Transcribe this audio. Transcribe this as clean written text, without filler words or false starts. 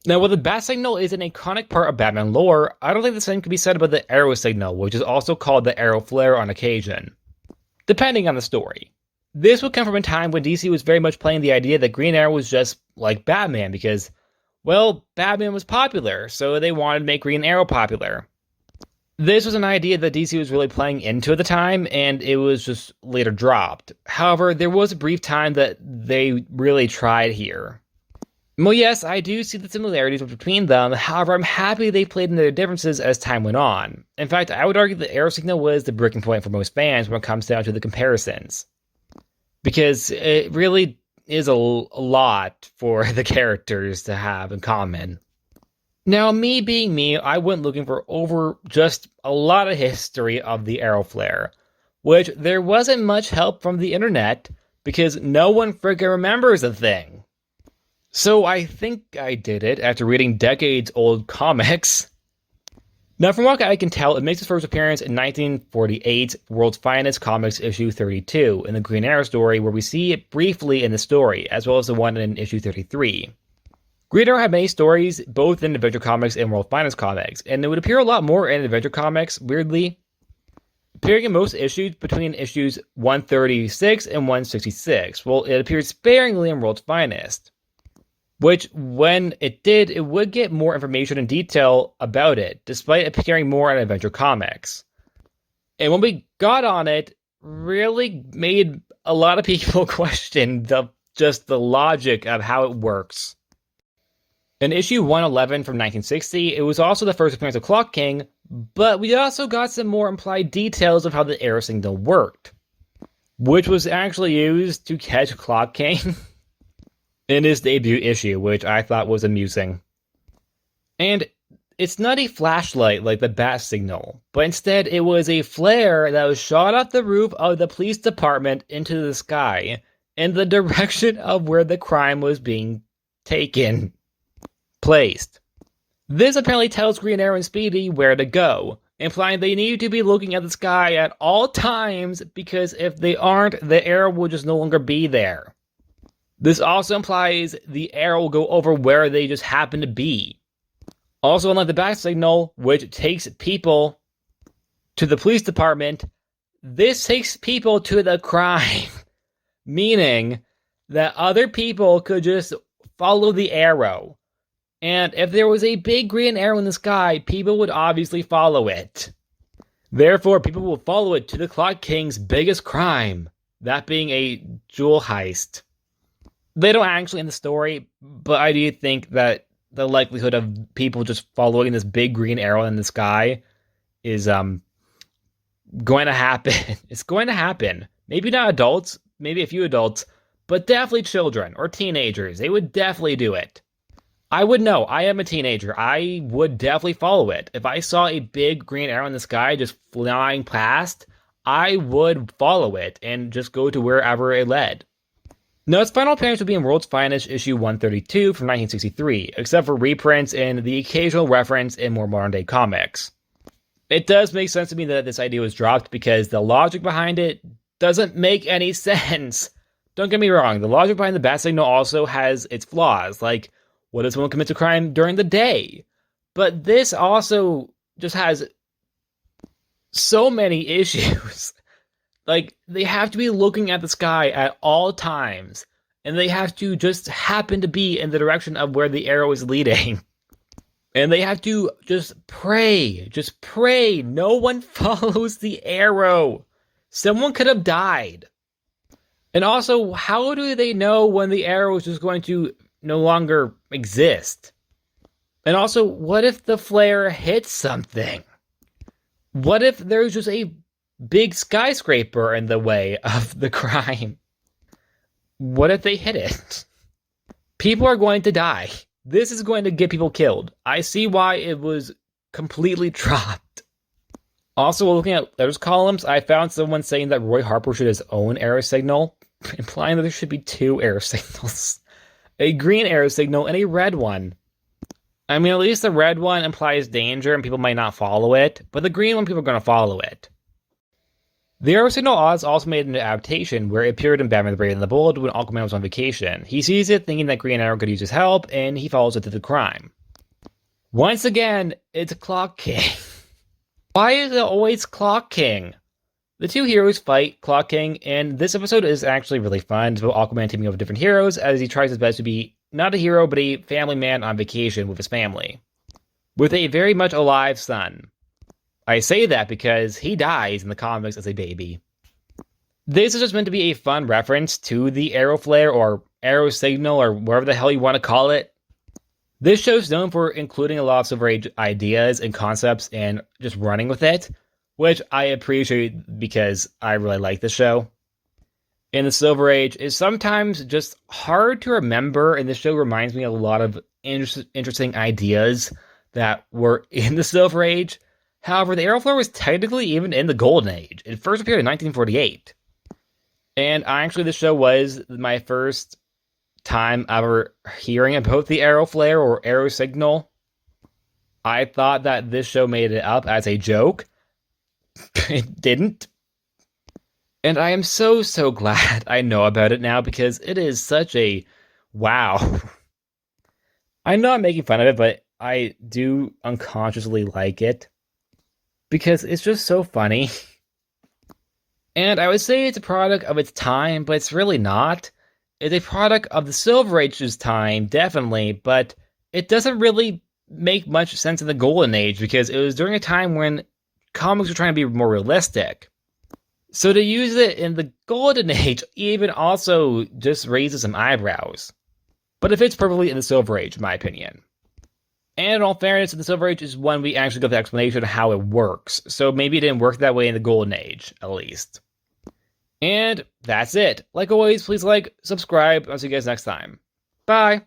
Now, while the bat signal is an iconic part of Batman lore, I don't think the same can be said about the arrow signal, which is also called the arrow flare on occasion, depending on the story. This would come from a time when DC was very much playing the idea that Green Arrow was just like Batman because, well, Batman was popular, so they wanted to make Green Arrow popular. This was an idea that DC was really playing into at the time, and it was just later dropped. However, there was a brief time that they really tried here. Well, yes, I do see the similarities between them, however, I'm happy they played into their differences as time went on. In fact, I would argue that Arrow Signal was the breaking point for most fans when it comes down to the comparisons. Because it really is a lot for the characters to have in common. Now, me being me, I went looking for over just a lot of history of the arrow flare, which there wasn't much help from the internet because no one friggin' remembers the thing. So I think I did it after reading decades old comics. Now, from what I can tell, it makes its first appearance in 1948 World's Finest Comics issue 32 in the Green Arrow story, where we see it briefly in the story, as well as the one in issue 33. Green Arrow had many stories, both in Adventure Comics and World's Finest Comics, and it would appear a lot more in Adventure Comics, weirdly, appearing in most issues between issues 136 and 166, while it appeared sparingly in World's Finest. Which, when it did, it would get more information and detail about it, despite appearing more in Adventure Comics. And when we got on it, really made a lot of people question just the logic of how it works. In issue 111 from 1960, it was also the first appearance of Clock King, but we also got some more implied details of how the arrow signal worked, which was actually used to catch Clock King in his debut issue, which I thought was amusing. And it's not a flashlight like the bat signal, but instead it was a flare that was shot off the roof of the police department into the sky in the direction of where the crime was being placed. This apparently tells Green Arrow and Speedy where to go, implying they need to be looking at the sky at all times because if they aren't, the arrow will just no longer be there. This also implies the arrow will go over where they just happen to be. Also, unlike the bat signal, which takes people to the police department, this takes people to the crime, meaning that other people could just follow the arrow. And if there was a big green arrow in the sky, people would obviously follow it. Therefore, people will follow it to the Clock King's biggest crime, that being a jewel heist. They don't actually in the story, but I do think that the likelihood of people just following this big green arrow in the sky is going to happen. It's going to happen. Maybe not adults, maybe a few adults, but definitely children or teenagers. They would definitely do it. I would know. I am a teenager. I would definitely follow it. If I saw a big green arrow in the sky just flying past, I would follow it and just go to wherever it led. Now, its final appearance would be in World's Finest issue 132 from 1963, except for reprints and the occasional reference in more modern-day comics. It does make sense to me that this idea was dropped because the logic behind it doesn't make any sense. Don't get me wrong, the logic behind the bat signal also has its flaws, like, what if someone commits a crime during the day? But this also just has so many issues. Like, they have to be looking at the sky at all times, and they have to just happen to be in the direction of where the arrow is leading. And they have to just pray. No one follows the arrow. Someone could have died. And also, how do they know when the arrow is just going to no longer exist? And also, what if the flare hits something? What if there's just a big skyscraper in the way of the crime? What if they hit it? People are going to die. This is going to get people killed. I see why it was completely dropped. Also, looking at letters columns, I found someone saying that Roy Harper should have his own arrow signal, implying that there should be two arrow signals. A green arrow signal and a red one. I mean, at least the red one implies danger and people might not follow it, but the green one, people are going to follow it. The Arrow Signal Oz also made an adaptation where it appeared in Batman the Brave and the Bold when Aquaman was on vacation. He sees it thinking that Green Arrow could use his help, and he follows it to the crime. Once again, it's Clock King. Why is it always Clock King? The two heroes fight Clock King, and this episode is actually really fun. It's about Aquaman teaming up with different heroes as he tries his best to be not a hero, but a family man on vacation with his family. With a very much alive son. I say that because he dies in the comics as a baby. This is just meant to be a fun reference to the Arrow Flare or Arrow Signal or whatever the hell you want to call it. This show's known for including a lot of Silver Age ideas and concepts and just running with it, which I appreciate because I really like the show. In the Silver Age is sometimes just hard to remember, and this show reminds me of a lot of interesting ideas that were in the Silver Age. However, the Arrow Flare was technically even in the Golden Age. It first appeared in 1948. And actually, this show was my first time ever hearing about the Arrow Flare or Arrow Signal. I thought that this show made it up as a joke. It didn't. And I am so glad I know about it now because it is such a wow. I'm not making fun of it, but I do unconsciously like it. Because it's just so funny. And I would say it's a product of its time, but it's really not. It's a product of the Silver Age's time, definitely, but it doesn't really make much sense in the Golden Age because it was during a time when comics were trying to be more realistic. So to use it in the Golden Age even also just raises some eyebrows. But it fits perfectly in the Silver Age, in my opinion. And in all fairness, the Silver Age is when we actually got the explanation of how it works. So maybe it didn't work that way in the Golden Age, at least. And that's it. Like always, please like, subscribe. I'll see you guys next time. Bye.